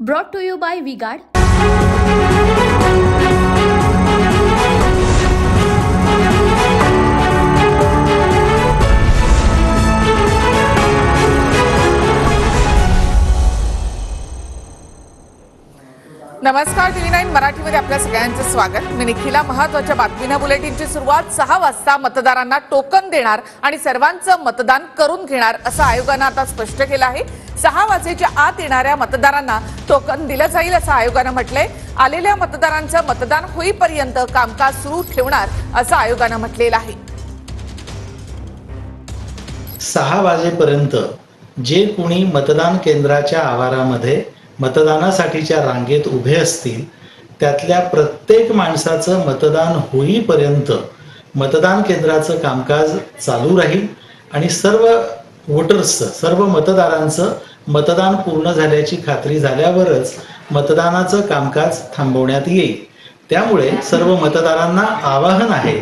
Brought to you by V-Guard. नमस्कार, TV9 मराठीमध्ये आपल्या सगळ्यांचं स्वागत. मी निखिला. महत्त्वाच्या बातमीना बुलेटिनची सुरुवात. 6 वाजता मतदारांना टोकन देणार आणि सर्वांचं मतदान करून घेणार असं आयोगानं आता स्पष्ट केलं आहे. 6 वाजेच्या आत येणाऱ्या मतदारांना टोकन दिलं जाईल असं आयोगानं म्हटलंय. आलेल्या मतदारांचं मतदान होईपर्यंत कामकाज सुरू ठेवणार असं आयोगानं म्हटलेलं आहे. 6 वाजेपर्यंत जे कोणी मतदान केंद्राच्या आवारामध्ये मतदानासाठीच्या रांगेत उभे असतील त्यातल्या प्रत्येक माणसाचं मतदान होईपर्यंत मतदान केंद्राचं कामकाज चालू राहील आणि सर्व वोटर्सचं, सर्व मतदारांचं मतदान पूर्ण झाल्याची खात्री झाल्यावरच मतदानाचं कामकाज थांबवण्यात येईल. त्यामुळे सर्व मतदारांना आवाहन आहे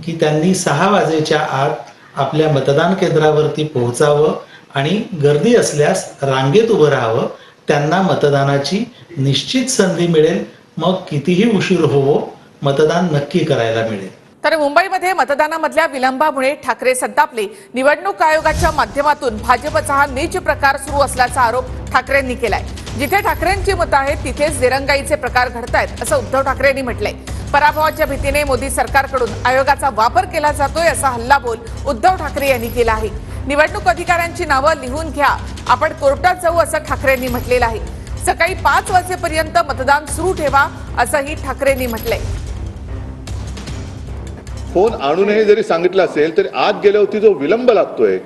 की त्यांनी 6 वाजेच्या आत आपल्या मतदान केंद्रावरती पोहोचावं आणि गर्दी असल्यास रांगेत उभं राहावं. त्यांना मतदानाची निश्चित संधी मिळेल. मग कितीही उशीर होवो, मतदान नक्की करायला मिळेल. तर मुंबईमध्ये मतदानामधल्या विलंबामुळे ठाकरे संतापले. निवडणूक आयोगाच्या माध्यमातून भाजपचा हा नीच प्रकार सुरू असल्याचा आरोप ठाकरेंनी केलाय. जिथे ठाकरेंची मतं आहेत तिथेच दिरंगाईचे प्रकार घडतायत असं उद्धव ठाकरेंनी म्हटलंय. पराभवाच्या भीतीने मोदी सरकारकडून आयोगाचा वापर केला जातोय असा हल्लाबोल उद्धव ठाकरे यांनी केला आहे. निवडणूक अधिकाऱ्यांची नावं लिहून घ्या, आपण कोर्टात जाऊ असं ठाकरेंनी म्हटलेलं आहे. सकाळी 5 वाजेपर्यंत मतदान सुरू ठेवा असंही ठाकरेंनी म्हटलंय. फोन आणूनही जरी सांगितलं असेल तरी आत गेल्यावरती जो विलंब लागतोय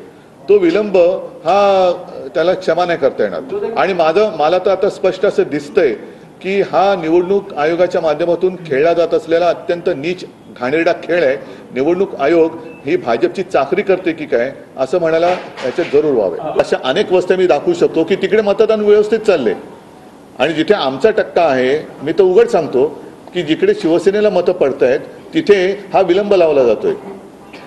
तो विलंब हा त्याला क्षमा नाही करता येणार. आणि मला तर आता स्पष्ट असं दिसतंय की हा निवडणूक आयोगाच्या माध्यमातून खेळला जात असलेला अत्यंत नीच घाणेरडा खेळ आहे. निवडणूक आयोग ही भाजपची चाकरी करते की काय असं म्हणायला याच्यात जरूर व्हावे. अशा अनेक वस्त्या मी दाखवू शकतो की तिकडे मतदान व्यवस्थित चालले आणि जिथे आमचा टक्का आहे, मी तर उघड सांगतो की जिकडे शिवसेनेला मतं पडतायत तिथे हा विलंब लावला जातोय.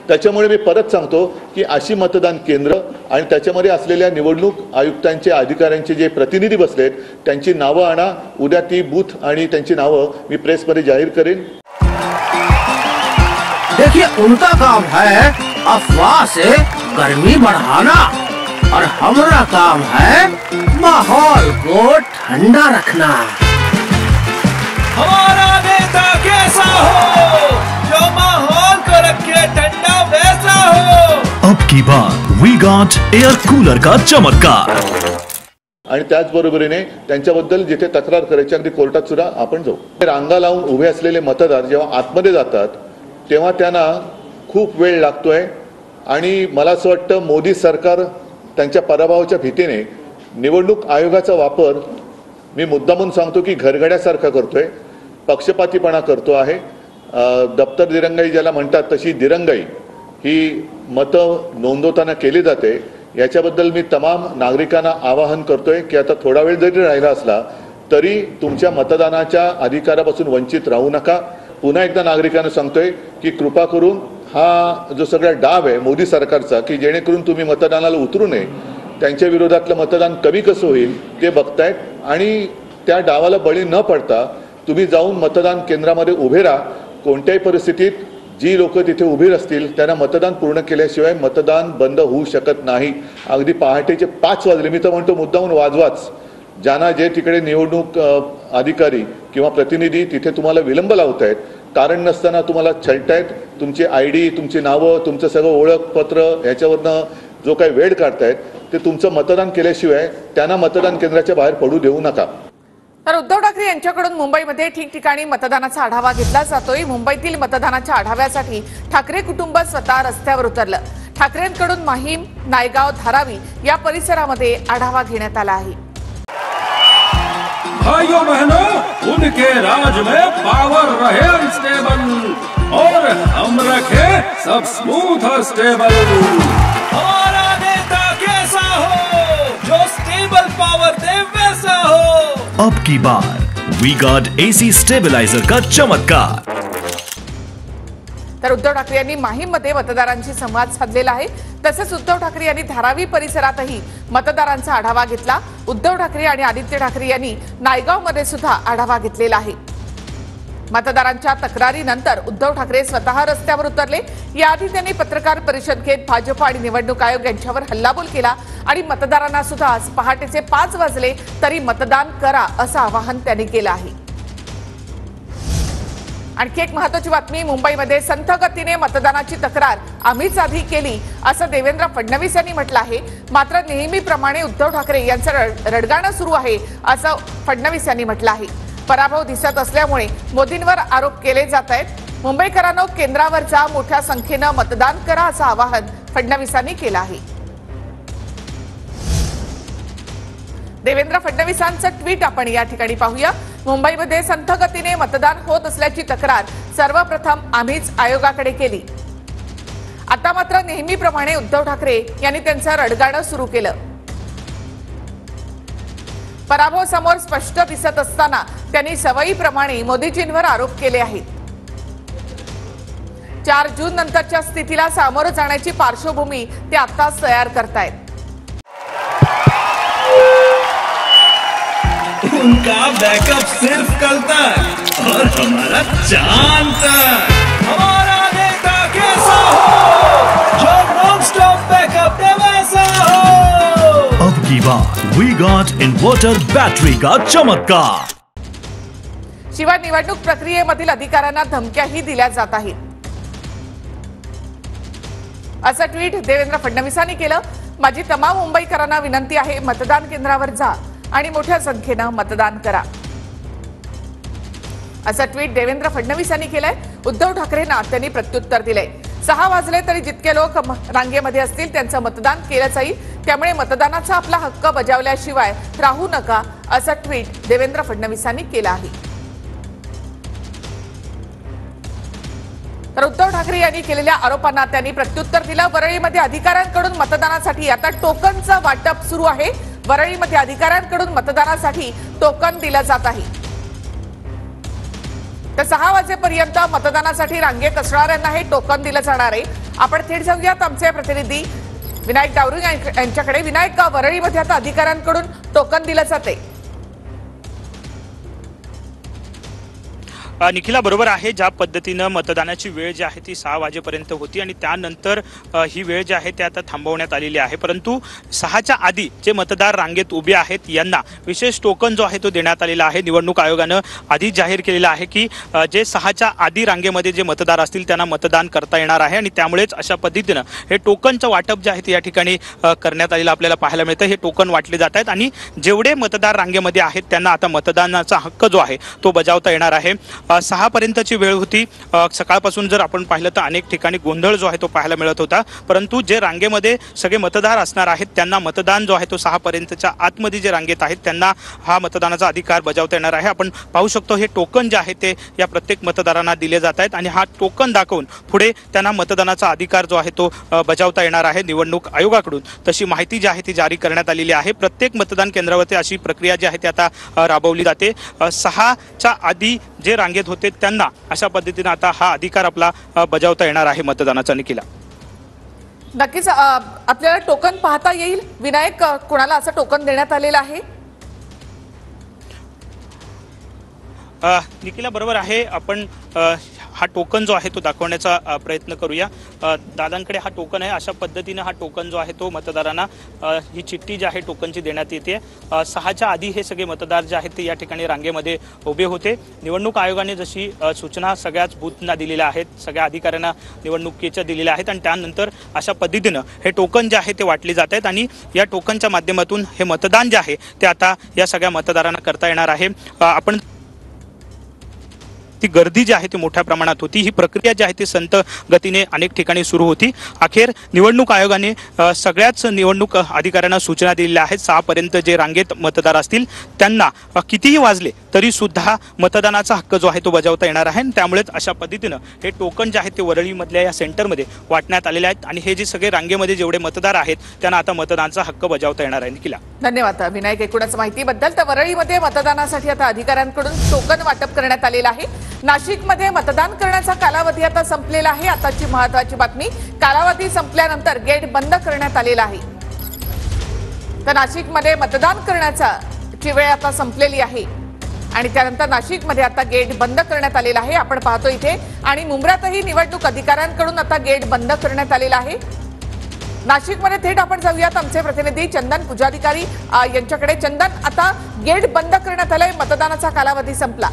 त्याच्यामुळे मी परत सांगतो की अशी मतदान केंद्र आणि त्याच्यामध्ये असलेल्या निवडणूक आयुक्तांचे, अधिकाऱ्यांचे जे प्रतिनिधी बसलेत त्यांची नावं आणा. उद्या ती बूथ आणि त्यांची नावं मी प्रेसमध्ये जाहीर करेन. देखिए, उनका काम है अफवाह से गर्मी बढ़ाना और हमारा काम है माहौल को ठंडा रखना. हमारा नेता कैसा हो जो माहौल को रखे ठंडा वैसा हो. अब की बात V-Guard एयर कूलर का चमत्कार. आणि त्याचबरोबरीने त्यांच्याबद्दल जिथे तक्रार करायची अगदी कोर्टात सुद्धा आपण जाऊ. रांगा लावून उभे असलेले मतदार जेव्हा आतमध्ये जातात तेव्हा त्यांना खूप वेळ लागतोय. आणि मला असं वाटतं मोदी सरकार त्यांच्या पराभवाच्या भीतीने निवडणूक आयोगाचा वापर, मी मुद्दामून सांगतो की घरगड्यासारखा करतोय, पक्षपातीपणा करतो आहे. दप्तर दिरंगाई ज्याला म्हणतात तशी दिरंगाई ही मतं नोंदवताना केली जाते. याच्याबद्दल मी तमाम नागरिकांना आवाहन करतोय की आता थोडा वेळ जरी राहिला असला तरी तुमच्या मतदानाच्या अधिकारापासून वंचित राहू नका. पुन्हा एकदा नागरिकांना सांगतोय की कृपा करून हा जो सगळा डाव आहे मोदी सरकारचा की जेणेकरून तुम्ही मतदानाला उतरू नये, त्यांच्या विरोधातलं मतदान कमी कसं होईल ते बघतायत. आणि त्या डावाला बळी न पडता तुम्ही जाऊन मतदान केंद्रामध्ये उभे राहा. कोणत्याही परिस्थितीत जी लोक तिथे उभी असतील त्यांना मतदान पूर्ण केल्याशिवाय मतदान बंद होऊ शकत नाही. अगदी पहाटेचे 5 वाजले, मी तर म्हणतो मुद्दामून वाजवाच. ज्यांना जे तिकडे निवडणूक अधिकारी किंवा प्रतिनिधी तिथे तुम्हाला विलंब लावतायत, कारण नसताना तुम्हाला छळतायत, तुमची ID, तुमची नावं, तुमचं सगळं ओळखपत्र ह्याच्यावरनं जो काही वेळ काढतायत ते तुमचं मतदान केल्याशिवाय त्यांना मतदान केंद्राच्या बाहेर पडू देऊ नका. तर उद्धव ठाकरे यांच्याकडून मुंबईमध्ये ठिकठिकाणी मतदानाचा आढावा घेतला जातोय. मुंबईतील मतदानाच्या आढाव्यासाठी ठाकरे कुटुंब स्वतः रस्त्यावर उतरलं. ठाकरेंकडून माहीम, नायगाव, धारावी या परिसरामध्ये आढावा घेण्यात आला आहे. भाइयों बहनों, उनके राज में पावर रहे अनस्टेबल और हम रखे सब स्मूथ और स्टेबल. हमारा अब की बार वी-गार्ड AC स्टेबलाइजर का चमत्कार। तर उद्धव ठाकरे यांनी माहीममध्ये मतदारांशी संवाद साधलेला आहे। तसेच उद्धव ठाकरे यांनी धारावी परिसरातही मतदारांचा आढावा घेतला। उद्धव ठाकरे आणि आदित्य ठाकरे यांनी नायगावमध्ये सुद्धा आढावा घेतलेला आहे। मतदारांच्या तक्रारीनंतर उद्धव ठाकरे स्वतः रस्त्यावर उतरले। याआधी त्यांनी पत्रकार परिषद घेत भाजप आणि निवडणूक आयोग यांच्यावर हल्लाबोल केला आणि मतदारांना सुद्धा आज पहाटेचे 5 वाजले तरी मतदान करा असं आवाहन त्यांनी केलं आहे। आणखी एक महत्त्वाची बातमी, मुंबईमध्ये संथ गतीने मतदानाची तक्रार आम्हीच आधी केली असं देवेंद्र फडणवीस यांनी म्हटलं आहे। मात्र नेहमीप्रमाणे उद्धव ठाकरे यांचं रडगाणं सुरू आहे असं फडणवीस यांनी म्हटलं आहे। पराभव दिसत असल्यामुळे मोदींवर आरोप केले जात आहेत। मुंबईकरांनो, केंद्रावर जा, मोठ्या संख्येनं मतदान करा असं आवाहन फडणवीसांनी केलं आहे। देवेंद्र फडणवीसांचं ट्विट आपण या ठिकाणी पाहूया। मुंबईमध्ये संथ गतीने मतदान होत असल्याची तक्रार सर्वप्रथम आम्हीच आयोगाकडे केली। आता मात्र नेहमीप्रमाणे उद्धव ठाकरे यांनी त्यांचं रडगाणं सुरू केलं। पराभव समोर स्पष्ट दिसत असताना त्यांनी सवयीप्रमाणे मोदीजींवर आरोप केले आहेत। 4 जून नंतरच्या स्थितीला सामोरं जाण्याची पार्श्वभूमी ते आताच तयार करतायत। उनका बैकअप सिर्फ कल तक और हमारा चांद तक। हमारा नेता कैसा हो जो नॉन स्टॉप बैकअप दे वैसा हो। अब की बार वी-गार्ड इन्वर्टर बैटरी का चमत्कार। शिवाय निवडणूक प्रक्रियेमधील अधिकाऱ्यांना धमक्याही दिल्या जात आहेत असं ट्विट देवेंद्र फडणवीसांनी केलं। माझी तमाम मुंबईकरांना विनंती आहे, मतदान केंद्रावर जा आणि मोठ्या संख्येनं मतदान करा असं ट्विट देवेंद्र फडणवीस यांनी केलंय। उद्धव ठाकरेंना त्यांनी प्रत्युत्तर दिलंय। 6 वाजले तरी जितके लोक रांगेमध्ये असतील त्यांचं मतदान केलं जाईल, त्यामुळे मतदानाचा आपला हक्क बजावल्याशिवाय राहू नका असं ट्विट देवेंद्र फडणवीसांनी केलं आहे। तर उद्धव ठाकरे यांनी केलेल्या आरोपांना त्यांनी प्रत्युत्तर दिलं। वरळीमध्ये अधिकाऱ्यांकडून मतदानासाठी आता टोकनचं वाटप सुरू आहे। वरळीमध्ये अधिकाऱ्यांकडून मतदानासाठी टोकन दिलं जात आहे। तर 6 वाजेपर्यंत मतदानासाठी रांगेत असणाऱ्यांना हे टोकन दिलं जाणार आहे। आपण थेट जाऊयात आमचे प्रतिनिधी विनायक डावरे यांच्याकडे। विनायक, वरळीमध्ये आता अधिकाऱ्यांकडून टोकन दिलं जाते। निखिला बरोबर आहे। ज्या पद्धतीनं मतदानाची वेळ जी आहे ती 6 वाजेपर्यंत होती आणि त्यानंतर ही वेळ जी आहे ती आता थांबवण्यात आलेली आहे। परंतु 6च्या आधी जे मतदार रांगेत उभे आहेत यांना विशेष टोकन जो आहे तो देण्यात आलेला आहे। निवडणूक आयोगानं आधी जाहीर केलेलं आहे की जे 6च्या आधी रांगेमध्ये जे मतदार असतील त्यांना मतदान करता येणार आहे आणि त्यामुळेच अशा पद्धतीनं हे टोकनचं वाटप जे आहे ते या ठिकाणी करण्यात आलेलं आपल्याला पाहायला मिळतं। हे टोकन वाटले जात आहेत आणि जेवढे मतदार रांगेमध्ये आहेत त्यांना आता मतदानाचा हक्क जो आहे तो बजावता येणार आहे। 6 पर्यंतची वेळ होती। सकाळपासून जर आपण पाहिलं तर अनेक ठिकाणी गोंधळ जो आहे तो पाहायला मिळत होता, परंतु जे रांगेमध्ये सगळे मतदार असणार आहेत त्यांना मतदान जो आहे तो 6 पर्यंतच्या आतमध्ये जे रांगेत आहेत त्यांना हा मतदानाचा अधिकार बजावता येणार आहे। आपण पाहू शकतो हे टोकन जे आहे ते या प्रत्येक मतदारांना दिले जात आहेत आणि हा टोकन दाखवून पुढे त्यांना मतदानाचा अधिकार जो आहे तो बजावता येणार आहे। निवडणूक आयोगाकडून तशी माहिती जी आहे ती जारी करण्यात आलेली आहे। प्रत्येक मतदान केंद्रावरती अशी प्रक्रिया जी आहे ती आता राबवली जाते। 6च्या आधी जे रांगेत होते त्यांना अशा पद्धतीने आता हा अधिकार आपला बजावता येणार आहे मतदानाचा। निखिला, नक्कीच आपल्याला टोकन पाहता येईल। विनायक, कोणाला असं टोकन देण्यात आलेलं आहे? निखिला बरोबर आहे। आपण हा टोकन जो आहे तो दाखवण्याचा प्रयत्न करूया। दादांकडे हा टोकन आहे। अशा पद्धतीने हा टोकन जो आहे तो मतदारांना ही चिठ्ठी जी आहे टोकनची देण्यात येते। 6च्या आधी हे सगळे मतदार जे आहेत ते या ठिकाणी रांगेमध्ये उभे होते। निवडणूक आयोगाने जशी सूचना सगळ्याच बूथना दिलेल्या आहेत, सगळ्या अधिकाऱ्यांना निवडणुकीच्या दिलेल्या आहेत आणि त्यानंतर अशा पद्धतीनं हे टोकन जे आहे ते वाटले जात आहेत आणि या टोकनच्या माध्यमातून हे मतदान जे आहे ते आता या सगळ्या मतदारांना करता येणार आहे। आपण ती गर्दी जी आहे ती मोठ्या प्रमाणात होती। ही प्रक्रिया जी आहे ती संत गतीने अनेक ठिकाणी सुरू होती। अखेर निवडणूक आयोगाने सगळ्याच निवडणूक अधिकाऱ्यांना सूचना दिलेल्या आहेत। 6 पर्यंत जे रांगेत मतदार असतील त्यांना कितीही वाजले तरी सुद्धा मतदानाचा हक्क जो आहे तो बजावता येणार आहे। त्यामुळेच अशा पद्धतीनं हे टोकन जे आहेत ते वरळीमधल्या या सेंटरमध्ये वाटण्यात आलेले आहेत आणि हे जे सगळे रांगेमध्ये जेवढे मतदार आहेत त्यांना आता मतदानाचा हक्क बजावता येणार आहे। निखिला, धन्यवाद विनायक एकूणच माहितीबद्दल। तर वरळीमध्ये मतदानासाठी आता अधिकाऱ्यांकडून टोकन वाटप करण्यात आलेलं आहे। नाशिकमध्ये मतदान करण्याचा कालावधी आता संपलेला आहे। आताची महत्त्वाची बातमी, कालावधी संपल्यानंतर गेट बंद करण्यात आलेला आहे। तर नाशिकमध्ये मतदान करण्याची वेळ आता संपलेली आहे आणि त्यानंतर नाशिकमध्ये आता गेट बंद करण्यात आलेला आहे। आपण पाहतो इथे आणि मुंब्र्यातही निवडणूक अधिकाऱ्यांकडून आता गेट बंद करण्यात आलेला आहे। नाशिकमध्ये थेट आपण जाऊयात आमचे प्रतिनिधी चंदन पुजाधिकारी यांच्याकडे। चंदन, आता गेट बंद करण्यात आलंय, मतदानाचा कालावधी संपला।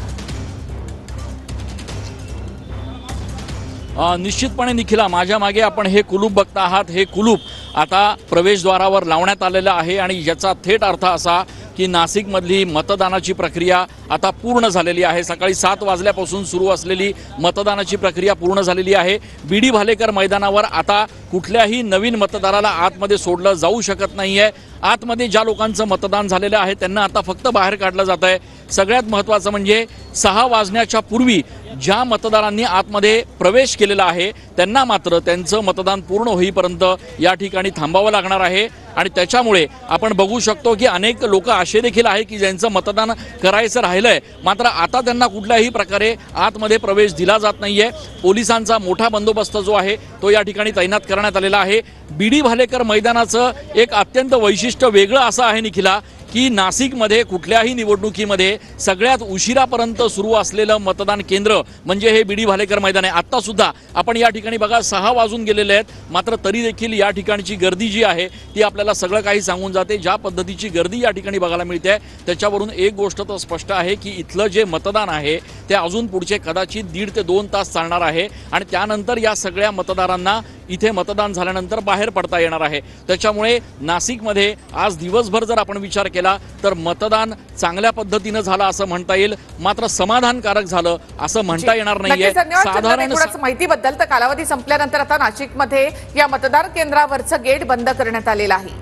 निश्चितपणे निखिला, माझ्या मागे आपण हे कुलूप बघता आहात। हे कुलूप आता प्रवेशद्वारावर लावण्यात आलेलं आहे आणि याचा थेट अर्थ असा की नाशिकमधली मतदानाची प्रक्रिया आता पूर्ण झालेली आहे। सकाळी 7 वाजल्यापासून सुरू असलेली मतदानाची प्रक्रिया पूर्ण झालेली आहे। बीडी भालेकर मैदानावर आता कुठल्याही नवीन मतदाराला आतमध्ये सोडलं जाऊ शकत नाहीये। आतमध्ये ज्या लोकांचं मतदान झालेलं आहे त्यांना आता फक्त बाहेर काढलं जात आहे। सगळ्यात महत्त्वाचं म्हणजे 6 वाजण्याच्या पूर्वी ज्या मतदारांनी आतमध्ये प्रवेश केलेला आहे त्यांना मात्र त्यांचं मतदान पूर्ण होईपर्यंत या ठिकाणी थांबावं लागणार आहे। आणि त्याच्यामुळे आपण बघू शकतो की अनेक लोक असे देखील आहे की ज्यांचं मतदान करायचं राहिलंय, मात्र आता त्यांना कुठल्याही प्रकारे आतमध्ये प्रवेश दिला जात नाहीये। पोलिसांचा मोठा बंदोबस्त जो आहे तो या ठिकाणी तैनात करण्यात आलेला आहे। बीडी भालेकर मैदानाचं एक अत्यंत वैशिष्ट्य वेगळं असं आहे निखिला की नाशिकमध्ये कुठल्याही निवडणुकीमध्ये सगळ्यात उशिरापर्यंत सुरू असलेलं मतदान केंद्र म्हणजे हे बीडी भालेकर मैदान आहे। आता सुद्धा आपण या ठिकाणी बघा 6 वाजून गेलेले आहेत, मात्र तरी देखील या ठिकाणची गर्दी जी आहे ती आपल्याला सगळं काही सांगून जाते। ज्या पद्धतीची गर्दी या ठिकाणी बघायला मिळते त्याच्यावरून एक गोष्ट तर स्पष्ट आहे की इथलं जे मतदान आहे ते अजून पुढचे कदाचित 1.5 ते 2 तास चालणार आहे आणि त्यानंतर या सगळ्या मतदारांना इथे मतदान झाल्यानंतर बाहेर पडता येणार आहे। त्याच्यामुळे नाशिकमध्ये आज दिवसभर जर आपण विचार केला तर मतदान चांगल्या पद्धतीने झालं असं म्हणता येईल, मात्र समाधानकारक झालं असं म्हणता येणार नाहीये। साधारण माहितीबद्दल। तर कालावधी संपल्यानंतर आता नाशिकमध्ये या मतदान केंद्रावरचं गेट बंद करण्यात आलेलं आहे।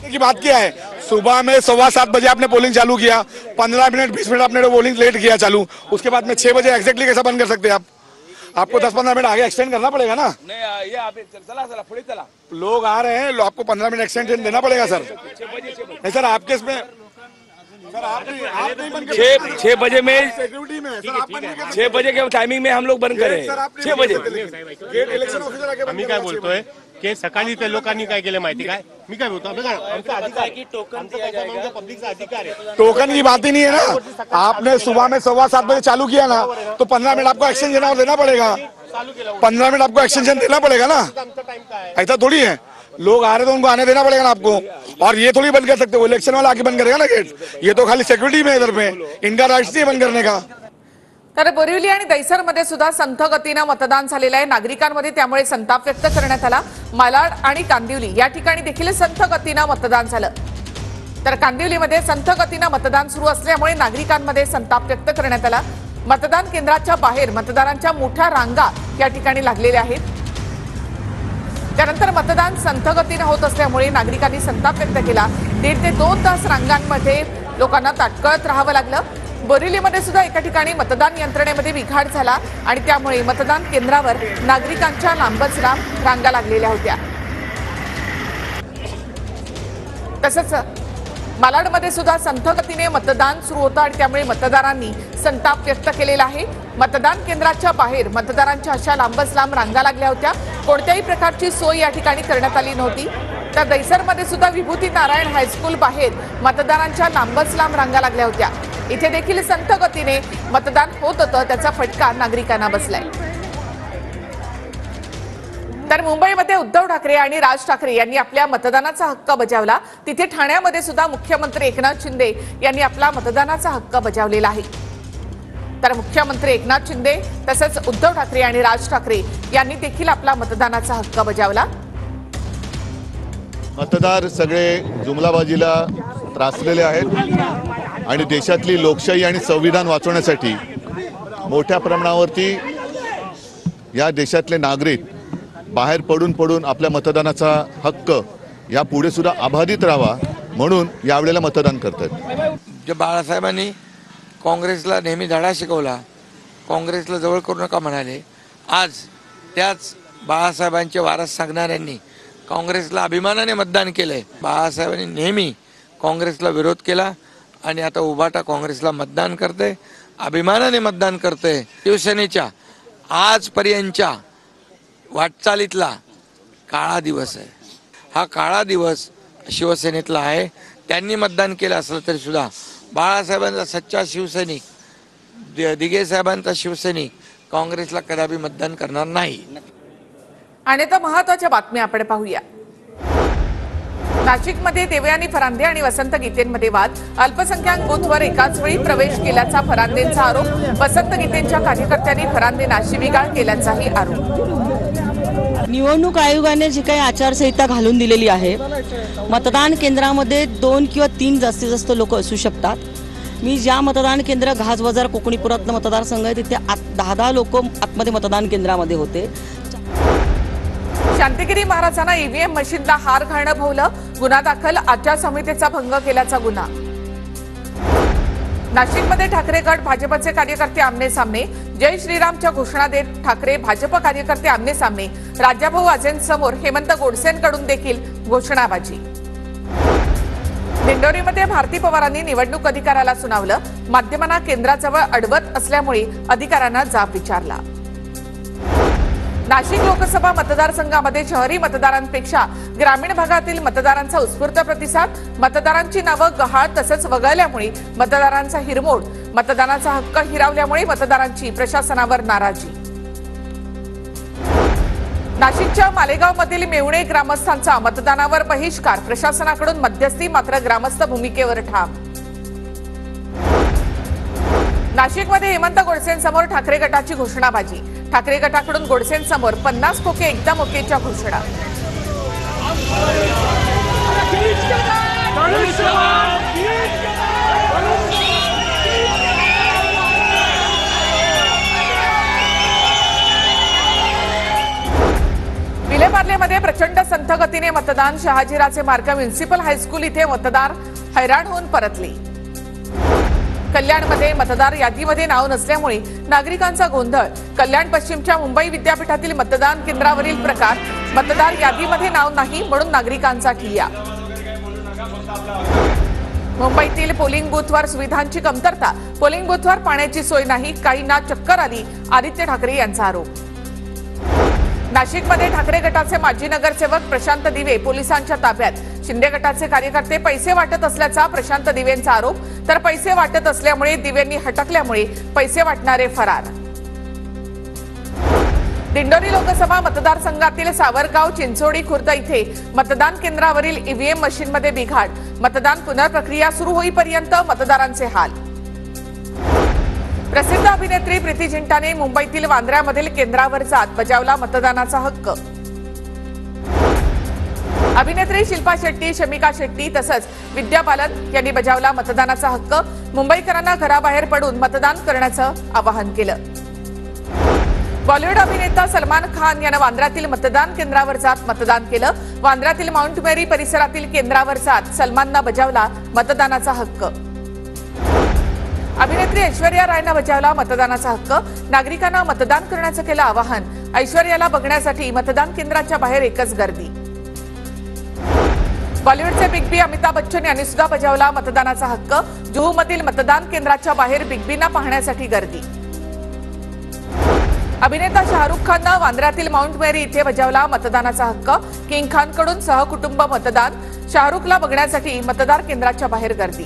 की बात किया है, सुबह में 7:15 बजे आपने पोलिंग चालू किया, 15 मिनट 20 मिनट आपने पोलिंग लेट किया चालू, उसके बाद में 6 बजे एग्जैक्टली कैसा बंद कर सकते हैं आप? आपको 10-15 मिनट आगे एक्सटेंड करना पड़ेगा ना। नहीं, ये आप चला पुलिस चला, लोग आ रहे हैं, आपको 15 मिनट एक्सटेंशन देना पड़ेगा सर। नहीं सर, आपके इसमें सर आप नहीं बंद 6 बजे में सिक्योरिटी में सर, आप 6 बजे के टाइमिंग में हम लोग बंद करें। 6 बजे गेट इलेक्शन ऑफिसर आके आम्ही काय बोलतोय की सकाळी ते लोकांनी काय केलं माहिती काय, मी काय बोलतो आमचा अधिकार की टोकन पब्लिकचा अधिकार है। टोकन की बात ही नहीं है ना। आपने सुबह में 7:15 बजे चालू किया ना तो 15 मिनट आपको एक्सटेंशन देना पड़ेगा। 15 मिनट आपको एक्सटेंशन देना पड़ेगा ना, ऐसा थोड़ी है। लोग आ रहे तो उनको आने देना पड़ेगा ना आपको, और ये थोड़ी बंद कर सकते हो इलेक्शन वाला आके बंद करेगा ना गेट। ये तो खाली सिक्योरिटी में इधर पे इनका राइट्स नहीं बंद करने का। तर बोरिवली आणि दैसरमध्ये सुद्धा संथ गतीने मतदान झालेलं आहे नागरिकांमध्ये, त्यामुळे संताप व्यक्त करण्यात आला। मालाड आणि कांदिवली या ठिकाणी देखील संथ गतीने मतदान झालं। तर कांदिवलीमध्ये संथ गतीने मतदान सुरू असल्यामुळे नागरिकांमध्ये संताप व्यक्त करण्यात आला। मतदान केंद्राच्या बाहेर मतदारांच्या मोठ्या रांगा या ठिकाणी लागलेल्या आहेत। त्यानंतर मतदान संथ गतीने होत असल्यामुळे नागरिकांनी संताप व्यक्त केला। 1.5 ते 2 तास रांगांमध्ये लोकांना ताटकळत राहावं लागलं। बोरिवलीमध्ये सुद्धा एका ठिकाणी मतदान यंत्रणेमध्ये बिघाड झाला आणि त्यामुळे मतदान केंद्रावर नागरिकांच्या लांबच लांब रांगा लागलेल्या होत्या। तसंच मालाडमध्ये सुद्धा संथ गतीने मतदान सुरू होतं आणि त्यामुळे मतदारांनी संताप व्यक्त केलेला आहे। मतदान केंद्राच्या बाहेर मतदारांच्या अशा लांबच लांब रांगा लागल्या होत्या। कोणत्याही प्रकारची सोय या ठिकाणी करण्यात आली नव्हती। तर दैसरमध्ये सुद्धा विभूती नारायण हायस्कूल बाहेर मतदारांच्या लांबच लांब रांगा लागल्या होत्या। इथे देखील संथ गतीने मतदान होत होतं, त्याचा फटका नागरिकांना बसलाय। तर मुंबईमध्ये उद्धव ठाकरे आणि राज ठाकरे यांनी आपल्या मतदानाचा हक्क बजावला। तिथे ठाण्यामध्ये सुद्धा मुख्यमंत्री एकनाथ शिंदे यांनी आपला मतदानाचा हक्क बजावलेला आहे। तर मुख्यमंत्री एकनाथ शिंदे तसेच उद्धव ठाकरे आणि राज ठाकरे यांनी देखील आपला मतदानाचा हक्क बजावला। मतदार सगळे जुमलाबाजीला त्रासलेले आहेत आणि देशातली लोकशाही आणि संविधान वाचवण्यासाठी मोठ्या प्रमाणावरती या देशातले नागरिक बाहेर पडून आपल्या मतदानाचा हक्क या पुढे सुद्धा अबाधित राहावा म्हणून यावेळेला मतदान करतात. जे बाळासाहेबांनी काँग्रेसला नेहमी धडा शिकवला, काँग्रेसला जवळ करू नका म्हणाले, आज त्याच बाळासाहेबांचे वारस सांगणाऱ्यांनी काँग्रेसला अभिमानाने मतदान केलंय. बाळासाहेबांनी नेहमी काँग्रेसला विरोध केला आणि आता उभाटा काँग्रेसला मतदान करते, अभिमानाने मतदान करते. शिवसेनेच्या आजपर्यंतच्या वाटचालीतला काळा दिवस आहे. हा काळा दिवस शिवसेनेतला आहे. त्यांनी मतदान केलं असलं तरी सुद्धा बाळासाहेबांचा सच्चा शिवसैनिक, दिघे साहेबांचा शिवसैनिक काँग्रेसला कदापि मतदान करणार नाही. आणि तर महत्त्वाच्या बातम्या आपण पाहूया. नाशिकमध्ये देवयानी फरांदे आणि वसंत गीतेंमध्ये वाद. अल्पसंख्याक बूथवर एकाच वेळी प्रवेश केल्याचा फरांदेंचा आरोप. वसंत गीतेंच्या कार्यकर्त्यांनी फरांदेंना शिवीगाळ केल्याचाही आरोप. निवडणूक आयोगाने जी काही आचारसंहिता घालून दिलेली आहे, मतदान केंद्रामध्ये 2 किंवा 3 जास्तीत जास्त लोक असू शकतात. मी ज्या मतदान केंद्र घास बाजार कोकणीपुरातलं मतदारसंघ आहे तिथे 10 लोक आतमध्ये मतदान केंद्रामध्ये होते. शांतिगिरी महाराजांना ईव्हीएम मशीनला हार घालणं भोवलं. गुन्हा दाखल. आचारसंहितेचा भंग केल्याचा गुन्हा. नाशिकमध्ये ठाकरे गट भाजपचे कार्यकर्ते आमने सामने. जय श्रीरामच्या घोषणा देत ठाकरे भाजप कार्यकर्ते आमने सामने. राजाभाऊ आजेंसमोर हेमंत गोडसेंकडून देखील घोषणाबाजी. दिंडोरीमध्ये भारती पवारांनी निवडणूक अधिकाऱ्याला सुनावलं. माध्यमांना केंद्राजवळ अडवत असल्यामुळे अधिकाऱ्यांना जाब विचारला. नाशिक लोकसभा मतदारसंघामध्ये शहरी मतदारांपेक्षा ग्रामीण भागातील मतदारांचा उत्स्फूर्त प्रतिसाद. मतदारांची नावं गहाळ तसंच वगळल्यामुळे मतदारांचा हिरमोड. मतदानाचा हक्क हिरावल्यामुळे मतदारांची प्रशासनावर नाराजी. नाशिकच्या मालेगावमधील मेवणे ग्रामस्थांचा मतदानावर बहिष्कार. प्रशासनाकडून मध्यस्थी, मात्र ग्रामस्थ भूमिकेवर ठाम. नाशिकमध्ये हेमंत गोडसेंसमोर ठाकरे गटाची घोषणाबाजी. ठाकरे गटाकडून गोडसेंसमोर 50 खोके एकदम ओकेच्या घोषणा. विलेपार्लेमध्ये प्रचंड संथ गतीने मतदान. शहाजीराचे मार्ग म्युनिसिपल हायस्कूल इथे मतदार हैराण होऊन परतले. कल्याणमध्ये मतदार यादीमध्ये नाव नसल्यामुळे नागरिकांचा गोंधळ. कल्याण पश्चिमच्या मुंबई विद्यापीठातील मतदान केंद्रावरील प्रकार. मतदार यादीमध्ये नाव नाही म्हणून नागरिकांचा ठिय्या. मुंबईतील पोलिंग बूथवर सुविधांची कमतरता. पोलिंग बूथवर पाण्याची सोय नाही. काहींना चक्कर आली. आदित्य ठाकरे यांचा आरोप. नाशिकमध्ये ठाकरे गटाचे माजी नगरसेवक प्रशांत दिवे पोलिसांच्या ताब्यात. शिंदे गटाचे कार्यकर्ते पैसे वाटत असल्याचा प्रशांत दिवेंचा आरोप. तर पैसे वाटत असल्यामुळे दिवेंनी हटकल्यामुळे पैसे वाटणारे फरार. दिंडोरी लोकसभा मतदारसंघातील सावरगाव, चिंचोडी खुर्द इथे मतदान केंद्रावरील ईव्हीएम मशीनमध्ये बिघाड. मतदान पुनर्प्रक्रिया सुरू होईपर्यंत मतदारांचे हाल. प्रसिद्ध अभिनेत्री प्रीती झिंटाने मुंबईतील वांद्र्यामधील केंद्रावर जात बजावला मतदानाचा हक्क. अभिनेत्री शिल्पा शेट्टी, शमिका शेट्टी तसंच विद्या बालन यांनी बजावला मतदानाचा हक्क. मुंबईकरांना घराबाहेर पडून मतदान करण्याचं आवाहन केलं. बॉलिवूड अभिनेता सलमान खान यानं वांद्र्यातील मतदान केंद्रावर जात मतदान केलं. वांद्र्यातील माउंट मेरी परिसरातील केंद्रावर जात सलमाननं बजावला मतदानाचा हक्क. अभिनेत्री ऐश्वर्या रायनं बजावला मतदानाचा हक्क. नागरिकांना मतदान करण्याचं केलं आवाहन. ऐश्वर्याला बघण्यासाठी मतदान केंद्राच्या बाहेर एकच गर्दी. बॉलिवूडचे बिग बी अमिताभ बच्चन यांनी सुद्धा बजावला मतदानाचा हक्क. जुहूमधील मतदान केंद्राच्या बाहेर बिग बींना पाहण्यासाठी गर्दी. अभिनेता शाहरुख खाननं वांद्र्यातील माउंट मेरी इथे बजावला मतदानाचा हक्क. किंग खानकडून सहकुटुंब मतदान. शाहरुखला बघण्यासाठी मतदार केंद्राच्या बाहेर गर्दी.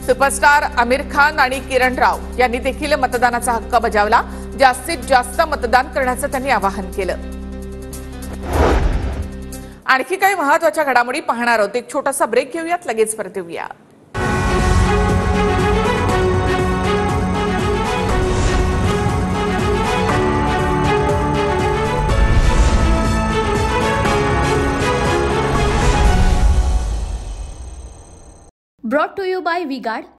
सुपरस्टार आमिर खान आणि किरण राव यांनी देखील मतदानाचा हक्क बजावला. जास्तीत जास्त मतदान करण्याचं त्यांनी आवाहन केलं. आणखी काही महत्त्वाच्या घडामोडी पाहणार आहोत. एक छोटासा ब्रेक घेऊयात, लगेच परत येऊया. To you by V guard.